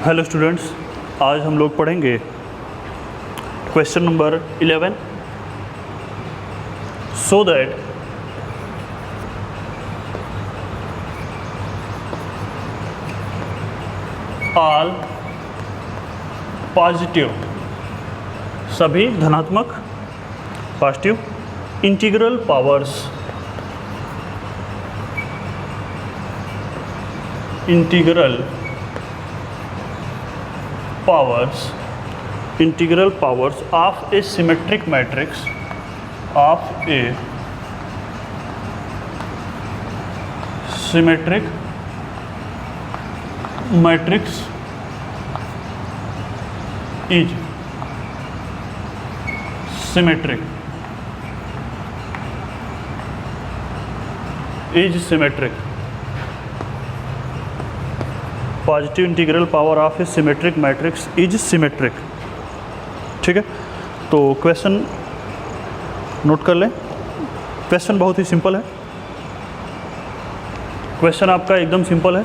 Hello students, आज हम लोग पढ़ेंगे question number 11। So that all positive, सभी धनात्मक positive integral powers integral powers of a symmetric matrix is symmetric. Positive integral power of A symmetric matrix is symmetric. ठीक है, तो question note कर लें। क्वेश्चन बहुत ही सिंपल है। क्वेश्चन आपका एकदम सिंपल है।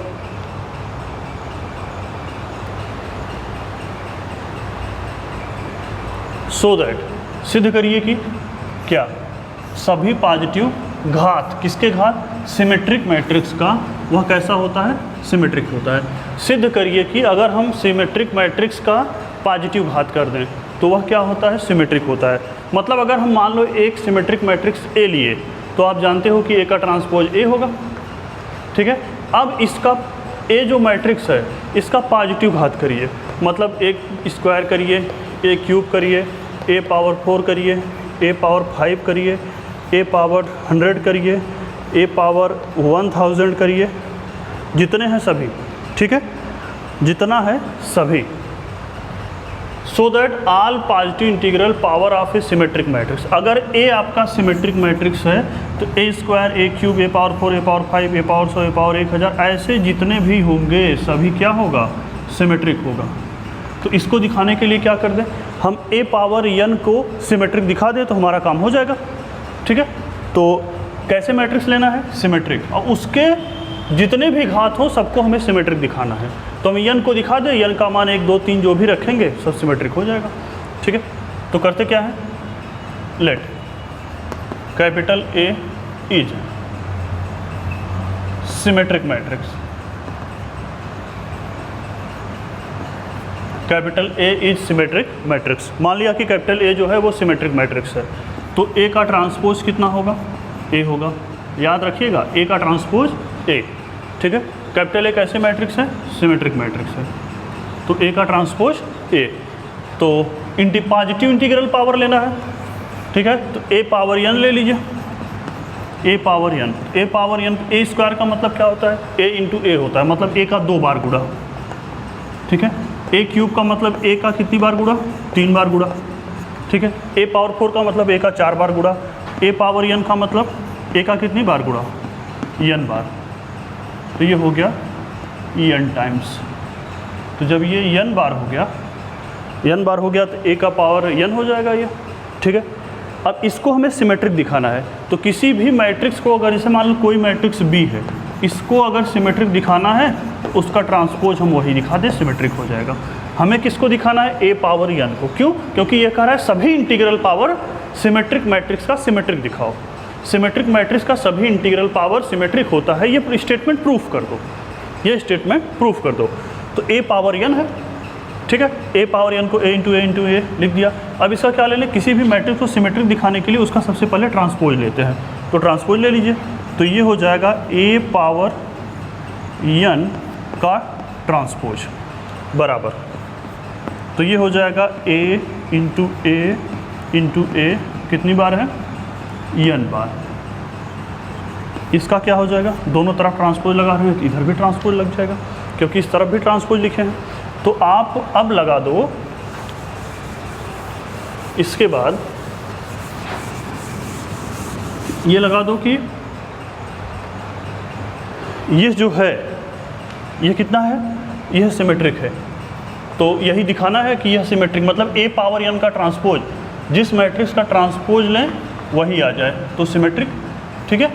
सो दैट, सिद्ध करिए कि क्या सभी पॉजिटिव घात, किसके घात? सिमेट्रिक मैट्रिक्स का, वह कैसा होता है? सिमेट्रिक होता है। सिद्ध करिए कि अगर हम सिमेट्रिक मैट्रिक्स का पॉजिटिव घात कर दें तो वह क्या होता है? सिमेट्रिक होता है। मतलब अगर हम मान लो एक सिमेट्रिक मैट्रिक्स ए लिए तो आप जानते हो कि ए का ट्रांसपोज ए होगा। ठीक है, अब इसका ए जो मैट्रिक्स है इसका पॉजिटिव घात करिए, मतलब एक स्क्वायर करिए, ए क्यूब करिए, ए पावर 4 करिए, ए पावर 5 करिए, ए पावर 100 करिए, ए पावर 1000 करिए, जितने हैं सभी। ठीक है, जितना है सभी। So that all positive integral power of A symmetric matrix, अगर ए आपका सिमेट्रिक मैट्रिक्स है तो ए स्क्वायर, ए क्यूब, ए पावर 4, ए पावर 5, ए पावर 100, ए पावर 1000, ऐसे जितने भी होंगे सभी क्या होगा? सिमेट्रिक होगा। तो इसको दिखाने के लिए क्या कर दें, हम ए पावर n को सिमेट्रिक दिखा दें तो हमारा काम हो जाएगा। ठीक है, तो कैसे मैट्रिक्स लेना है? सिमेट्रिक, और उसके जितने भी घात हो सबको हमें सिमेट्रिक दिखाना है। तो हम n को दिखा दें, n का मान 1 2 3 जो भी रखेंगे सब सिमेट्रिक हो जाएगा। ठीक है, तो करते क्या है, let capital A is symmetric matrix, capital A is symmetric matrix. मान लिया कि कैपिटल A जो है वो सिमेट्रिक मैट्रिक्स है, तो A का ट्रांसपोज कितना होगा? A होगा। याद रखिएगा, A का ट्रांसपोज A। ठीक है, कैपिटल A कैसे मैट्रिक्स है? सिमेट्रिक मैट्रिक्स है, तो A का ट्रांसपोज A। तो पॉजिटिव इंटीग्रल पावर लेना है। ठीक है, तो A पावर n ले लीजिए, A power n। A power n, A square का मतलब क्या होता है? A इंटू A होता है, मतलब A का 2 बार गुणा। ठीक है, A क्यूब का मतलब A का कितनी बार गुणा? 3 बार गुणा। ठीक है, A पावर 4 का मतलब A का 4 बार गुणा। A पावर n का मतलब A का कितनी बार गुणा? n बार। तो ये हो गया n टाइम्स। तो जब ये n बार हो गया तो A का पावर n हो जाएगा ये। ठीक है, अब इसको हमें सिमेट्रिक दिखाना है। तो किसी भी मैट्रिक्स को, अगर जैसे मान लो कोई मैट्रिक्स B है, इसको अगर सिमेट्रिक दिखाना है तो उसका ट्रांसपोज हम वही दिखा दें, सिमेट्रिक हो जाएगा। हमें किसको दिखाना है? A पावर n को। क्यों? क्योंकि ये कह रहा है सभी इंटीग्रल पावर सिमेट्रिक मैट्रिक्स का सिमेट्रिक दिखाओ। सिमेट्रिक मैट्रिक्स का सभी इंटीग्रल पावर सिमेट्रिक होता है, ये स्टेटमेंट प्रूफ कर दो, ये स्टेटमेंट प्रूफ कर दो। तो A पावर n है। ठीक है, A पावर n को A इंटू A लिख दिया। अब इसका क्या ले लें? किसी भी मैट्रिक्स को सिमेट्रिक दिखाने के लिए उसका सबसे पहले ट्रांसपोज लेते हैं, तो ट्रांसपोज ले लीजिए। तो ये हो जाएगा A पावर n का ट्रांसपोज बराबर, तो ये हो जाएगा A इंटू A कितनी बार है? n बार। इसका क्या हो जाएगा? दोनों तरफ ट्रांसपोज लगा रहे हैं तो इधर भी ट्रांसपोज लग जाएगा, क्योंकि इस तरफ भी ट्रांसपोज लिखे हैं। तो आप अब लगा दो, इसके बाद ये लगा दो कि ये जो है ये कितना है? यह सिमेट्रिक है। तो यही दिखाना है कि यह सिमेट्रिक, मतलब A पावर n का ट्रांसपोज, जिस मैट्रिक्स का ट्रांसपोज लें वही आ जाए तो सिमेट्रिक। ठीक है,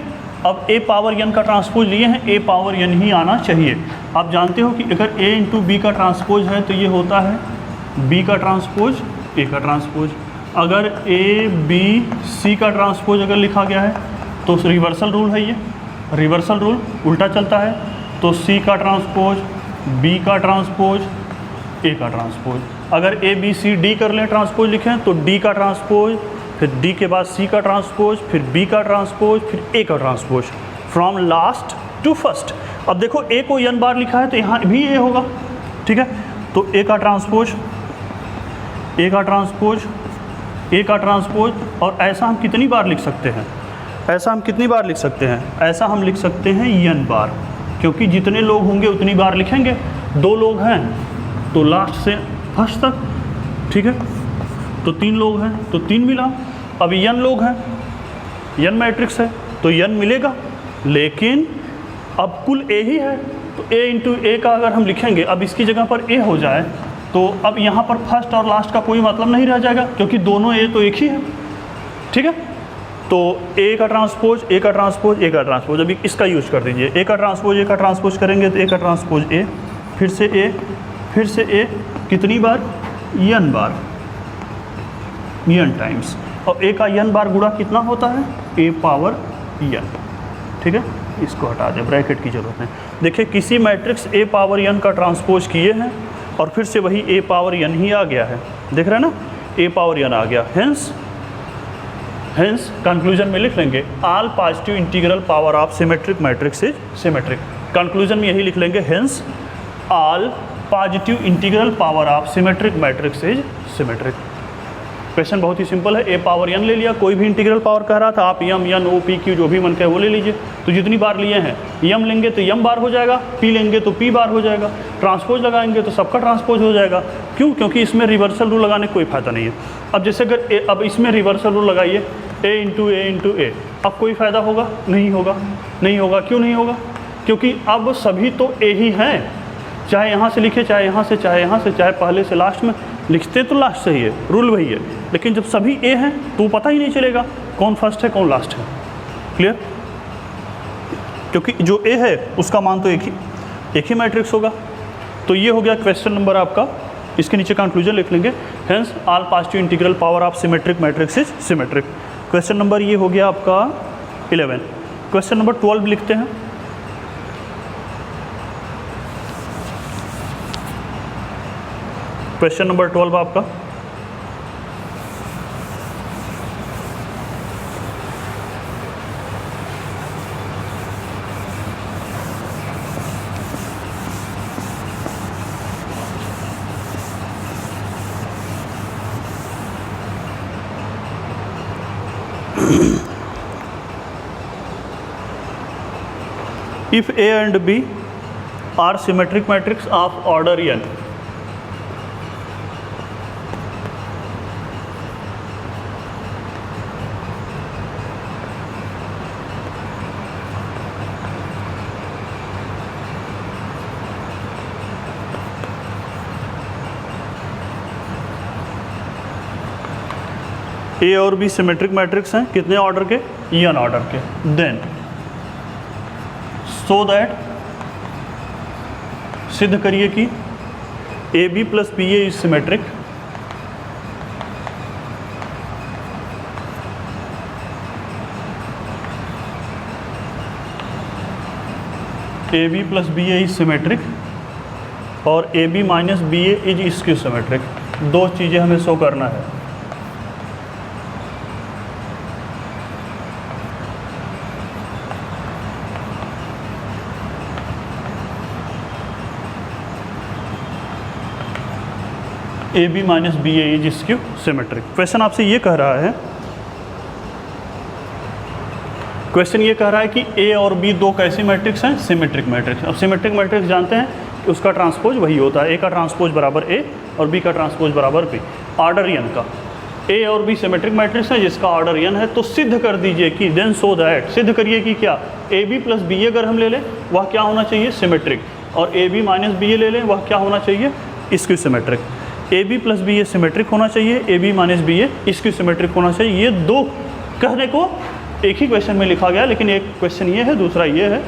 अब A पावर n का ट्रांसपोज लिए हैं, A पावर n ही आना चाहिए। आप जानते हो कि अगर A इंटू बी का ट्रांसपोज है तो ये होता है B का ट्रांसपोज A का ट्रांसपोज। अगर A B C का ट्रांसपोज अगर लिखा गया है तो रिवर्सल रूल है, ये रिवर्सल रूल उल्टा चलता है, तो C का ट्रांसपोज B का ट्रांसपोज A का ट्रांसपोज। अगर A B C D कर लें ट्रांसपोज लिखें तो D का ट्रांसपोज, फिर D के बाद C का ट्रांसपोज, फिर B का ट्रांसपोज, फिर A का transpose, from last to first. अब देखो A को n बार लिखा है तो यहाँ भी A होगा, ठीक है। तो A का ट्रांसपोज, A का ट्रांसपोज, A का ट्रांसपोज, और ऐसा हम कितनी बार लिख सकते हैं, ऐसा हम कितनी बार लिख सकते हैं, ऐसा हम लिख सकते हैं n बार, क्योंकि जितने लोग होंगे उतनी बार लिखेंगे। 2 लोग हैं तो लास्ट से फर्स्ट तक, ठीक है, तो 3 लोग हैं तो 3 मिला। अब n लोग हैं, n मैट्रिक्स है तो n मिलेगा, लेकिन अब कुल A ही है तो A इंटू A का अगर हम लिखेंगे, अब इसकी जगह पर A हो जाए तो अब यहाँ पर फर्स्ट और लास्ट का कोई मतलब नहीं रह जाएगा, क्योंकि दोनों A तो एक ही है, ठीक है। तो A का ट्रांसपोज, A का ट्रांसपोज, A का ट्रांसपोज, अभी इसका यूज कर दीजिए। A का ट्रांसपोज, A का ट्रांसपोज करेंगे तो A का ट्रांसपोज A, फिर से A, फिर से A, कितनी बार, n बार, n टाइम्स, और A का n बार गुणा कितना होता है, A पावर n, ठीक है। इसको हटा दें, ब्रैकेट की जरूरत नहीं। देखिए किसी मैट्रिक्स A पावर n का ट्रांसपोज किए हैं और फिर से वही A पावर n ही आ गया है, देख रहे हैं ना, A पावर n आ गया। हेंस कंक्लूजन में लिख लेंगे all positive integral power of symmetric matrix is symmetric. Conclusion में यही लिख लेंगे, hence all positive integral power of symmetric matrix is symmetric. Question बहुत ही सिंपल है, A पावर n ले लिया, कोई भी इंटीग्रल पावर कह रहा था, आप m n o p q जो भी मन कहे वो ले लीजिए। तो जितनी बार लिए हैं, m लेंगे तो m बार हो जाएगा, p लेंगे तो p बार हो जाएगा, ट्रांसपोज लगाएंगे तो सबका ट्रांसपोज हो जाएगा। क्यों? क्योंकि इसमें रिवर्सल रूल लगाने कोई फ़ायदा नहीं है। अब जैसे अगर अब इसमें रिवर्सल रूल लगाइए, A इंटू A, अब कोई फ़ायदा होगा? नहीं होगा, नहीं होगा। क्यों नहीं होगा? क्योंकि अब सभी तो A ही हैं, चाहे यहाँ से लिखे, चाहे यहाँ से, चाहे यहाँ से, चाहे पहले से लास्ट में, लिखते तो लास्ट से ही है, रूल वही है। लेकिन जब सभी A हैं तो पता ही नहीं चलेगा कौन फर्स्ट है कौन लास्ट है। क्लियर? क्योंकि जो A है उसका मान तो एक ही मैट्रिक्स होगा। तो ये हो गया क्वेश्चन नंबर आपका। इसके नीचे कंक्लूजन लिख लेंगे, hence all positive integral power of symmetric matrix is symmetric. Question number ये हो गया आपका 11। क्वेश्चन नंबर 12 लिखते हैं। क्वेश्चन नंबर 12 आपका, if A and B are symmetric matrix of order n, A और B सिमेट्रिक मैट्रिक्स हैं, कितने ऑर्डर के? n ऑर्डर के। देन सो दैट, सिद्ध करिए कि AB plus BA is symmetric, AB plus BA is symmetric और AB minus BA is skew symmetric. दो चीज़ें हमें शो करना है। AB minus BA is skew symmetric. Question आपसे ये कह रहा है, क्वेश्चन ये कह रहा है कि A और B दो कैसी मैट्रिक्स हैं? Symmetric matrix. अब सिमेट्रिक मैट्रिक्स जानते हैं कि उसका ट्रांसपोज वही होता है, A का ट्रांसपोज बराबर A और B का ट्रांसपोज बराबर B। ऑर्डर n का A और B सिमेट्रिक मैट्रिक्स है जिसका ऑर्डर n है, तो सिद्ध कर दीजिए कि देन सो दैट, सिद्ध करिए कि क्या AB प्लस BA अगर हम ले लें वह क्या होना चाहिए? सिमेट्रिक, और AB माइनस BA ले लें वह क्या होना चाहिए? Skew symmetric. AB plus BA symmetric होना चाहिए, AB minus BA skew symmetric होना चाहिए। ये दो कहने को एक ही क्वेश्चन में लिखा गया, लेकिन एक क्वेश्चन ये है, दूसरा ये है,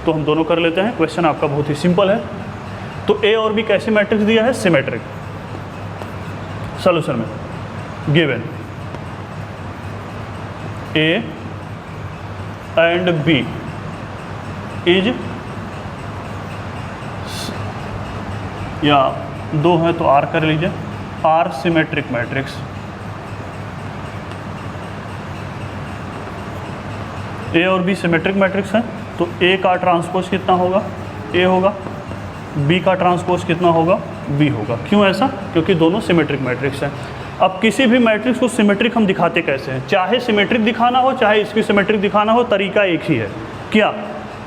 तो हम दोनों कर लेते हैं। क्वेश्चन आपका बहुत ही सिंपल है। तो ए और बी कैसी मैट्रिक्स दिया है? सिमेट्रिक। सॉल्यूशन में given A and B is, या दो है तो आर कर लीजिए, आर सिमेट्रिक मैट्रिक्स। ए और बी सिमेट्रिक मैट्रिक्स है, तो ए का ट्रांसपोज कितना होगा? ए होगा। बी का ट्रांसपोज कितना होगा? बी होगा। क्यों ऐसा? क्योंकि दोनों सिमेट्रिक मैट्रिक्स हैं। अब किसी भी मैट्रिक्स को सिमेट्रिक हम दिखाते कैसे हैं? चाहे सिमेट्रिक दिखाना हो चाहे इसकी सिमेट्रिक दिखाना हो, तरीका एक ही है। क्या?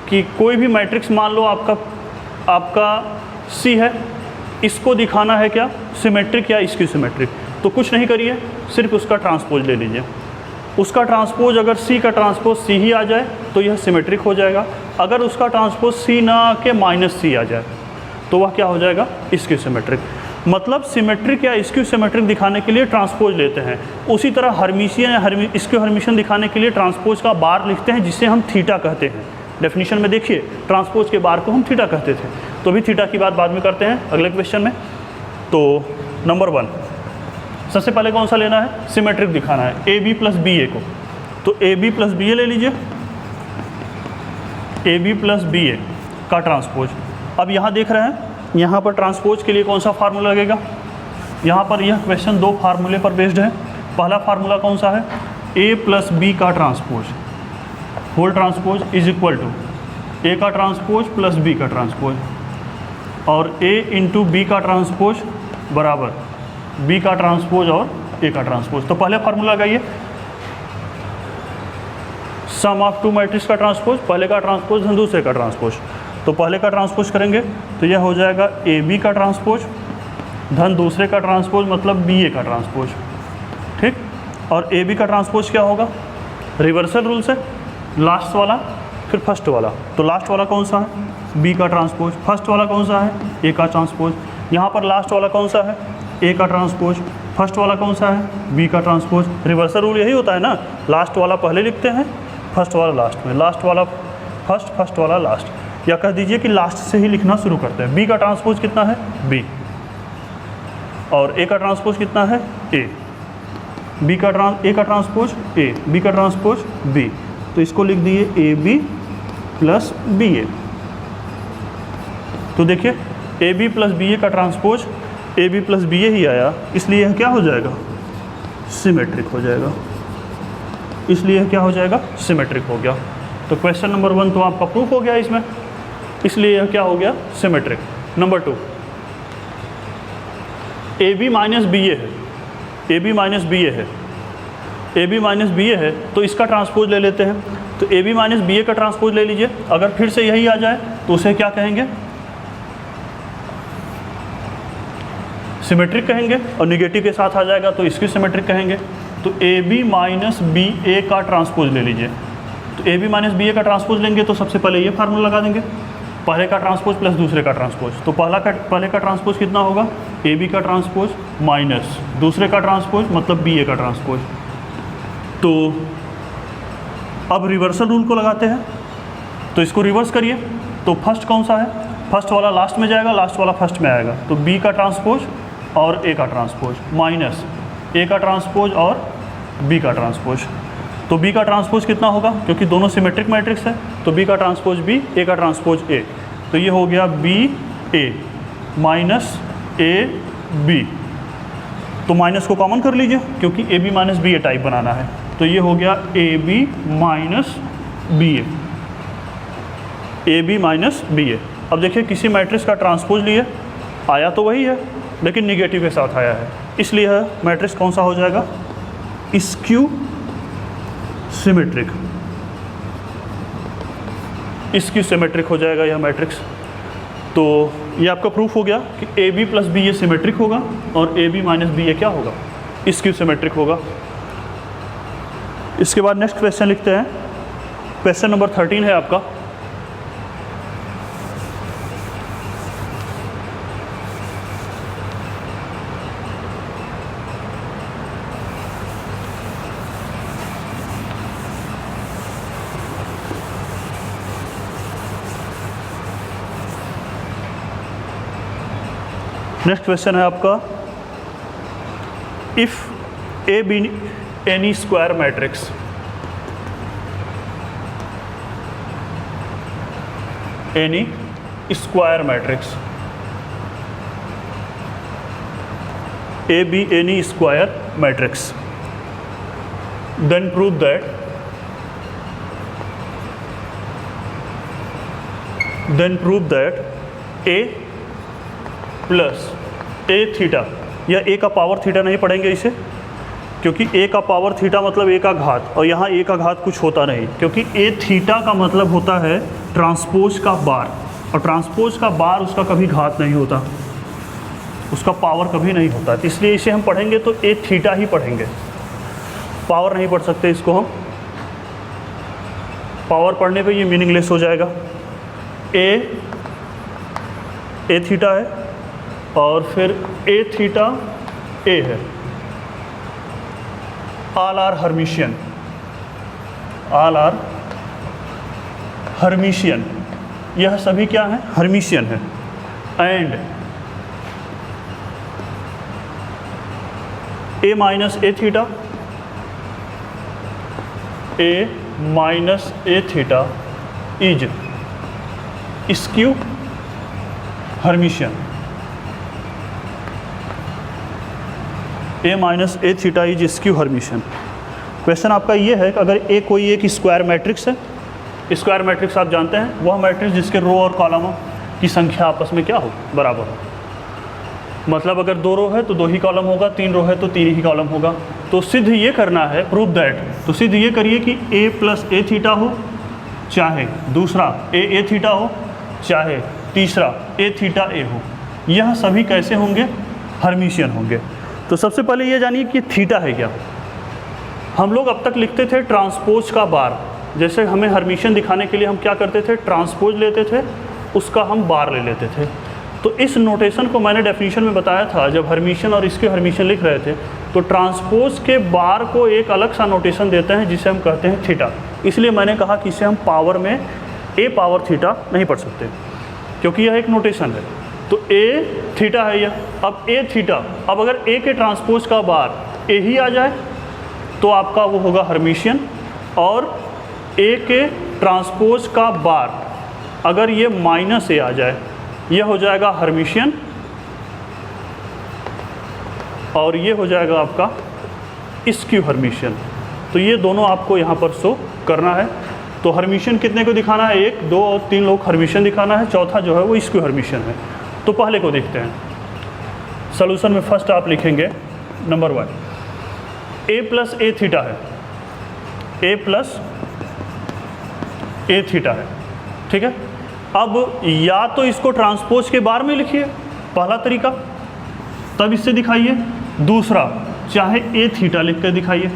कि कोई भी मैट्रिक्स मान लो आपका सी है, इसको दिखाना है क्या? सिमेट्रिक या इसकी सिमेट्रिक। तो कुछ नहीं करिए, सिर्फ उसका ट्रांसपोज ले लीजिए। उसका ट्रांसपोज अगर सी का ट्रांसपोज सी ही आ जाए तो यह सिमेट्रिक हो जाएगा। अगर उसका ट्रांसपोज सी ना आके माइनस सी आ जाए तो वह क्या हो जाएगा? इसकी सिमेट्रिक। मतलब सिमेट्रिक या इसकी सिमेट्रिक दिखाने के लिए ट्रांसपोज लेते हैं। उसी तरह हर्मिशियन या इसके हर्मिशियन दिखाने के लिए ट्रांसपोज का बार लिखते हैं, जिसे हम थीटा कहते हैं। डेफिनेशन में देखिए, ट्रांसपोज के बार को हम थीटा कहते थे। तो भी थीटा की बात बाद में करते हैं अगले क्वेश्चन में। तो नंबर 1 सबसे पहले कौन सा लेना है? सिमेट्रिक दिखाना है, ए बी प्लस बी ए को। तो ए बी प्लस बी ए ले लीजिए, ए बी प्लस बी ए का ट्रांसपोज। अब यहाँ देख रहे हैं, यहाँ पर ट्रांसपोज के लिए कौन सा फार्मूला लगेगा? यहाँ पर यह क्वेश्चन 2 फार्मूले पर बेस्ड है। पहला फार्मूला कौन सा है? ए प्लस बी का transpose whole transpose is equal to A का ट्रांसपोज प्लस बी का ट्रांसपोज, और ए इंटू बी का ट्रांसपोज बराबर बी का ट्रांसपोज और ए का ट्रांसपोज। तो पहले फार्मूला लगाइए, सम ऑफ टू मैट्रिक्स का ट्रांसपोज, पहले का ट्रांसपोज धन दूसरे का ट्रांसपोज। तो पहले का ट्रांसपोज करेंगे तो यह हो जाएगा ए बी का ट्रांसपोज धन दूसरे का ट्रांसपोज, मतलब बी ए का ट्रांसपोज। ठीक, और ए बी का ट्रांसपोज क्या होगा? रिवर्सल रूल से लास्ट वाला फिर फर्स्ट वाला। तो लास्ट वाला कौन सा है? बी का ट्रांसपोज। फर्स्ट वाला कौन सा है? ए का ट्रांसपोज। यहाँ पर लास्ट वाला कौन सा है? ए का ट्रांसपोज। फर्स्ट वाला कौन सा है? बी का ट्रांसपोज। रिवर्सल रूल यही होता है ना, लास्ट वाला पहले लिखते हैं, फर्स्ट वाला लास्ट में, लास्ट वाला फर्स्ट, फर्स्ट वाला लास्ट। या कह दीजिए कि लास्ट से ही लिखना शुरू करते हैं। बी का ट्रांसपोज कितना है? बी। और ए का ट्रांसपोज कितना है? ए। ए का ट्रांसपोज ए, बी का ट्रांसपोज बी। तो इसको लिख दिए A B plus B A. तो देखिए A B plus B A का transpose A B plus B A ही आया, इसलिए यह क्या हो जाएगा? सिमेट्रिक हो जाएगा। इसलिए यह क्या हो जाएगा? सिमेट्रिक हो गया। तो क्वेश्चन नंबर 1 तो आपका प्रूफ हो गया इसमें, इसलिए यह क्या हो गया? Symmetric. Number 2 A B minus B A है, A B minus B A है, A B minus B A है, तो इसका ट्रांसपोज ले लेते हैं। तो A B minus B A का ट्रांसपोज ले लीजिए। अगर फिर से यही आ जाए तो उसे क्या कहेंगे? सिमेट्रिक कहेंगे, और निगेटिव के साथ आ जाएगा तो इसकी सिमेट्रिक कहेंगे। तो A B minus B A का ट्रांसपोज ले लीजिए। तो A B minus B A का ट्रांसपोज लेंगे तो सबसे पहले ये फार्मूला लगा देंगे, पहले का ट्रांसपोज प्लस दूसरे का ट्रांसपोज। तो पहले का ट्रांसपोज कितना होगा? ए बी का ट्रांसपोज माइनस दूसरे का ट्रांसपोज, मतलब बी ए का ट्रांसपोज। तो अब रिवर्सल रूल को लगाते हैं, तो इसको रिवर्स करिए। तो फर्स्ट कौन सा है? फर्स्ट वाला लास्ट में जाएगा, लास्ट वाला फर्स्ट में आएगा। तो बी का ट्रांसपोज और ए का ट्रांसपोज माइनस ए का ट्रांसपोज और बी का ट्रांसपोज। तो बी का ट्रांसपोज कितना होगा? क्योंकि दोनों सिमेट्रिक मैट्रिक्स है, तो बी का ट्रांसपोज बी, ए का ट्रांसपोज ए। तो ये हो गया B A minus A B. तो माइनस को कॉमन कर लीजिए, क्योंकि A B minus B A type बनाना है। तो ये हो गया A B minus B A, A B minus B A. अब देखिए किसी मैट्रिक्स का ट्रांसपोज लिए, आया तो वही है लेकिन निगेटिव के साथ आया है, इसलिए मैट्रिक्स कौन सा हो जाएगा? Skew symmetric. स्क्यू सिमेट्रिक हो जाएगा यह मैट्रिक्स। तो ये आपका प्रूफ हो गया कि A B plus B A symmetric होगा और A B minus B A क्या होगा? स्क्यू सिमेट्रिक होगा। इसके बाद नेक्स्ट क्वेश्चन लिखते हैं। क्वेश्चन नंबर 13 है आपका। नेक्स्ट क्वेश्चन है आपका, if A be N E square matrix, N E square matrix, A be N E square matrix, then prove that a plus A theta, या ए का पावर थीटा नहीं पढ़ेंगे इसे, क्योंकि ए का पावर थीटा मतलब ए का घात, और यहाँ ए का घात कुछ होता नहीं, क्योंकि ए थीटा का मतलब होता है ट्रांसपोज का बार, और ट्रांसपोज का बार उसका कभी घात नहीं होता, उसका पावर कभी नहीं होता, तो इसलिए इसे हम पढ़ेंगे तो ए थीटा ही पढ़ेंगे, पावर नहीं पढ़ सकते इसको हम, पावर पढ़ने पे ये मीनिंगलेस हो जाएगा। ए थीटा है और फिर ए थीटा ए है, all are Hermitian, all are Hermitian, यह सभी क्या है, हर्मिशियन है। And A minus A theta, A minus A theta is skew Hermitian, A minus A theta is skew Hermitian. Question आपका ये है कि अगर ए कोई एक स्क्वायर मैट्रिक्स है, स्क्वायर मैट्रिक्स आप जानते हैं वह मैट्रिक्स जिसके रो और कॉलमों की संख्या आपस में क्या हो, बराबर हो, मतलब अगर 2 रो है तो 2 ही कॉलम होगा, 3 रो है तो 3 ही कॉलम होगा। तो सिद्ध ये करना है, प्रूव दैट, तो सिद्ध ये करिए कि ए प्लस ए थीटा हो, चाहे दूसरा ए थीटा हो, चाहे तीसरा ए थीटा ए हो, यह सभी कैसे होंगे, हर्मिशियन होंगे। तो सबसे पहले ये जानिए कि थीटा है क्या। हम लोग अब तक लिखते थे ट्रांसपोज का बार, जैसे हमें हर्मिशियन दिखाने के लिए हम क्या करते थे, ट्रांसपोज लेते थे, उसका हम बार ले लेते थे। तो इस नोटेशन को मैंने डेफिनेशन में बताया था, जब हर्मिशियन और इसके हर्मिशियन लिख रहे थे, तो ट्रांसपोज के बार को एक अलग सा नोटेशन देते हैं जिसे हम कहते हैं थीटा। इसलिए मैंने कहा कि इसे हम पावर में ए पावर थीटा नहीं पढ़ सकते, क्योंकि यह एक नोटेशन है। तो ए थीटा है यह, अब ए थीटा, अब अगर ए के ट्रांसपोज का बार ए ही आ जाए तो आपका वो होगा हर्मिशियन, और ए के ट्रांसपोज का बार अगर ये माइनस ए आ जाए यह हो जाएगा हर्मिशियन, और ये हो जाएगा आपका स्क्यू हर्मिशियन। तो ये दोनों आपको यहाँ पर शो करना है। तो हर्मिशियन कितने को दिखाना है, 1, 2 और 3 लोग हर्मिशियन दिखाना है, चौथा जो है वो स्क्यू हर्मिशियन है। तो पहले को देखते हैं। सॉल्यूशन में फर्स्ट आप लिखेंगे नंबर 1, ए प्लस ए थीटा है, ए प्लस ए थीटा है, ठीक है। अब या तो इसको ट्रांसपोज के बार में लिखिए, पहला तरीका, तब इससे दिखाइए, दूसरा चाहे ए थीटा लिख कर दिखाइए,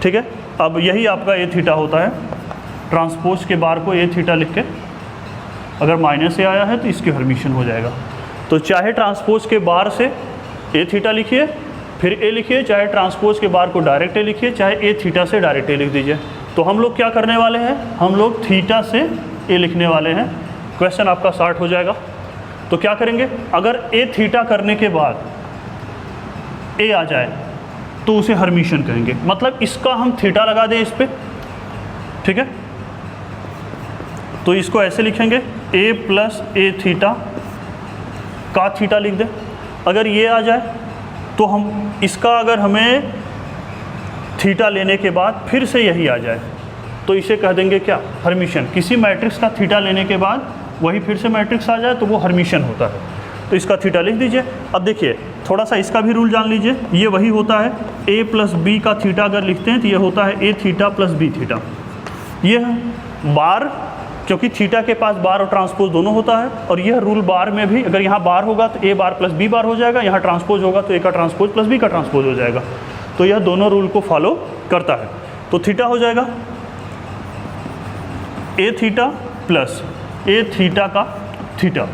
ठीक है। अब यही आपका ए थीटा होता है, ट्रांसपोज के बार को ए थीटा लिख के, अगर माइनस ए आया है तो इसके हर्मिशियन हो जाएगा। तो चाहे ट्रांसपोज के बार से ए थीटा लिखिए, फिर ए लिखिए, चाहे ट्रांसपोज के बार को डायरेक्ट ए लिखिए, चाहे ए थीटा से डायरेक्ट ए लिख दीजिए। तो हम लोग क्या करने वाले हैं, हम लोग थीटा से ए लिखने वाले हैं। क्वेश्चन आपका स्टार्ट हो जाएगा। तो क्या करेंगे, अगर ए थीटा करने के बाद ए आ जाए तो उसे हर्मिशियन कहेंगे, मतलब इसका हम थीटा लगा दें इस पर, ठीक है। तो इसको ऐसे लिखेंगे, ए प्लस ए थीटा का थीटा लिख दें। अगर ये आ जाए तो हम इसका, अगर हमें थीटा लेने के बाद फिर से यही आ जाए तो इसे कह देंगे क्या, हर्मिशियन। किसी मैट्रिक्स का थीटा लेने के बाद वही फिर से मैट्रिक्स आ जाए तो वो हर्मिशियन होता है। तो इसका थीटा लिख दीजिए। अब देखिए थोड़ा सा इसका भी रूल जान लीजिए, ये वही होता है, ए प्लस बी का थीटा अगर लिखते हैं तो ये होता है ए थीटा प्लस बी थीटा। ये बार, क्योंकि थीटा के पास बार और ट्रांसपोज दोनों होता है, और यह रूल बार में भी, अगर यहाँ बार होगा तो ए बार प्लस बी बार हो जाएगा, यहाँ ट्रांसपोज होगा तो ए का ट्रांसपोज प्लस बी का ट्रांसपोज हो जाएगा। तो यह दोनों रूल को फॉलो करता है। तो थीटा हो जाएगा ए थीटा प्लस ए थीटा का थीटा,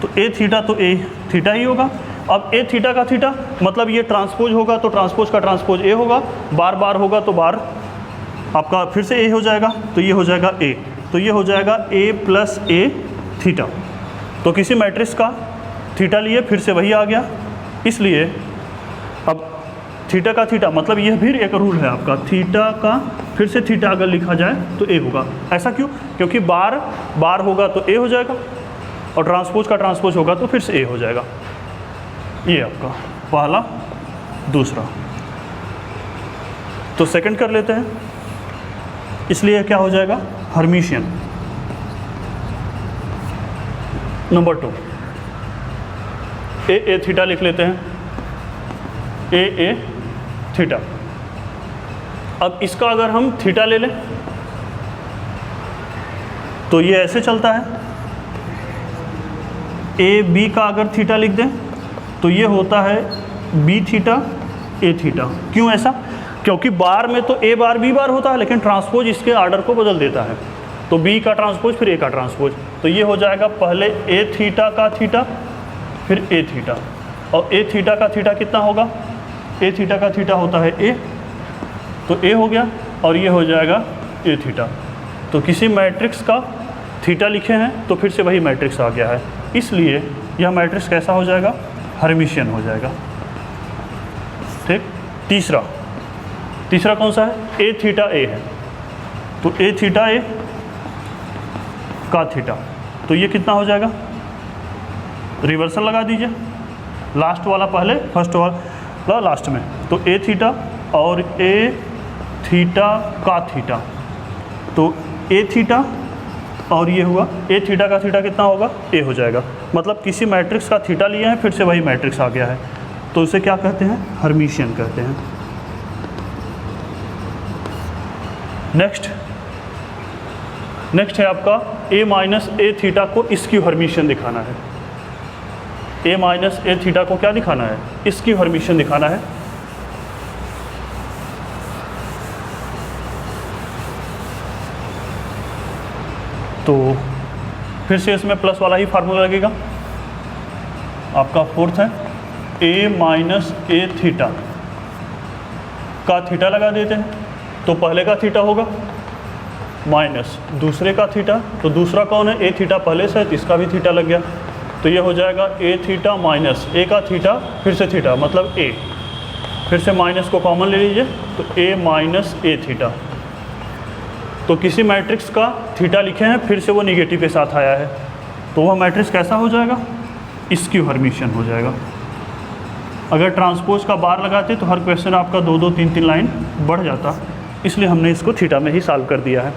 तो ए थीटा तो ए थीटा ही होगा। अब ए थीटा का थीटा मतलब ये ट्रांसपोज होगा तो ट्रांसपोज का ट्रांसपोज ए होगा, बार बार होगा तो बार आपका फिर से ए हो जाएगा, तो ये हो जाएगा ए, तो ये हो जाएगा ए प्लस ए थीटा। तो किसी मैट्रिक्स का थीटा लिए फिर से वही आ गया, इसलिए अब थीटा का थीटा मतलब यह भी एक रूल है आपका, थीटा का फिर से थीटा अगर लिखा जाए तो ए होगा। ऐसा क्यों? क्योंकि बार बार होगा तो ए हो जाएगा और ट्रांसपोज का ट्रांसपोज होगा तो फिर से ए हो जाएगा। ये आपका पहला दूसरा। तो सेकंड कर लेते हैं, इसलिए क्या हो जाएगा हर्मिशियन। नंबर 2 ए थीटा लिख लेते हैं, ए थीटा। अब इसका अगर हम थीटा ले लें तो ये ऐसे चलता है, ए बी का अगर थीटा लिख दें तो ये होता है बी थीटा ए थीटा। क्यों ऐसा? क्योंकि बार में तो ए बार बी बार होता है, लेकिन ट्रांसपोज इसके आर्डर को बदल देता है, तो बी का ट्रांसपोज फिर ए का ट्रांसपोज। तो ये हो जाएगा पहले ए थीटा का थीटा फिर ए थीटा, और ए थीटा का थीटा कितना होगा? ए थीटा का थीटा होता है ए, तो ए हो गया और ये हो जाएगा ए थीटा। तो किसी मैट्रिक्स का थीटा लिखे हैं तो फिर से वही मैट्रिक्स आ गया है, इसलिए यह मैट्रिक्स कैसा हो जाएगा? हर्मिशियन हो जाएगा। ठीक। तीसरा कौन सा है? ए थीटा ए है, तो ए थीटा ए का थीटा, तो ये कितना हो जाएगा? रिवर्सल लगा दीजिए, लास्ट वाला पहले फर्स्ट वाला लास्ट में, तो ए थीटा और ए थीटा का थीटा, तो ए थीटा और ये हुआ ए थीटा का थीटा कितना होगा? ए हो जाएगा। मतलब किसी मैट्रिक्स का थीटा लिया है फिर से वही मैट्रिक्स आ गया है, तो इसे क्या कहते हैं? हर्मिशियन कहते हैं। नेक्स्ट है आपका ए माइनस ए थीटा को स्क्यू हर्मिशियन दिखाना है। ए माइनस ए थीटा को क्या दिखाना है? स्क्यू हर्मिशियन दिखाना है। तो फिर से इसमें प्लस वाला ही फार्मूला लगेगा। आपका फोर्थ है ए माइनस ए थीटा का थीटा लगा देते हैं, तो पहले का थीटा होगा माइनस दूसरे का थीटा, तो दूसरा कौन है? ए थीटा पहले से है तो इसका भी थीटा लग गया, तो ये हो जाएगा ए थीटा माइनस ए का थीटा फिर से थीटा मतलब ए, फिर से माइनस को कॉमन ले लीजिए तो ए माइनस ए थीटा। तो किसी मैट्रिक्स का थीटा लिखे हैं फिर से वो निगेटिव के साथ आया है, तो वह मैट्रिक्स कैसा हो जाएगा? स्क्यू हर्मिशियन हो जाएगा। अगर ट्रांसपोज का बार लगाते तो हर क्वेश्चन आपका 2-2, 3-3 लाइन बढ़ जाता, इसलिए हमने इसको थीटा में ही सॉल्व कर दिया है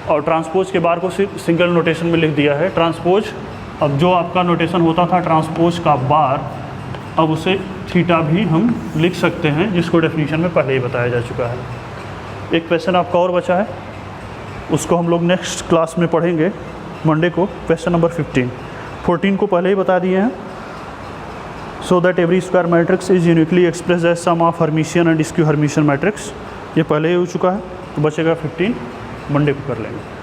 और ट्रांसपोज के बार को सिंगल नोटेशन में लिख दिया है। ट्रांसपोज, अब जो आपका नोटेशन होता था ट्रांसपोज का बार, अब उसे थीटा भी हम लिख सकते हैं, जिसको डेफिनेशन में पहले ही बताया जा चुका है। एक क्वेश्चन आपका और बचा है, उसको हम लोग नेक्स्ट क्लास में पढ़ेंगे मंडे को, क्वेश्चन नंबर 14 को पहले ही बता दिए हैं। So that every square matrix is uniquely express as sum of Hermitian and skew Hermitian matrix, ये पहले ही हो चुका है, तो बचेगा 15, मंडे को कर लेंगे।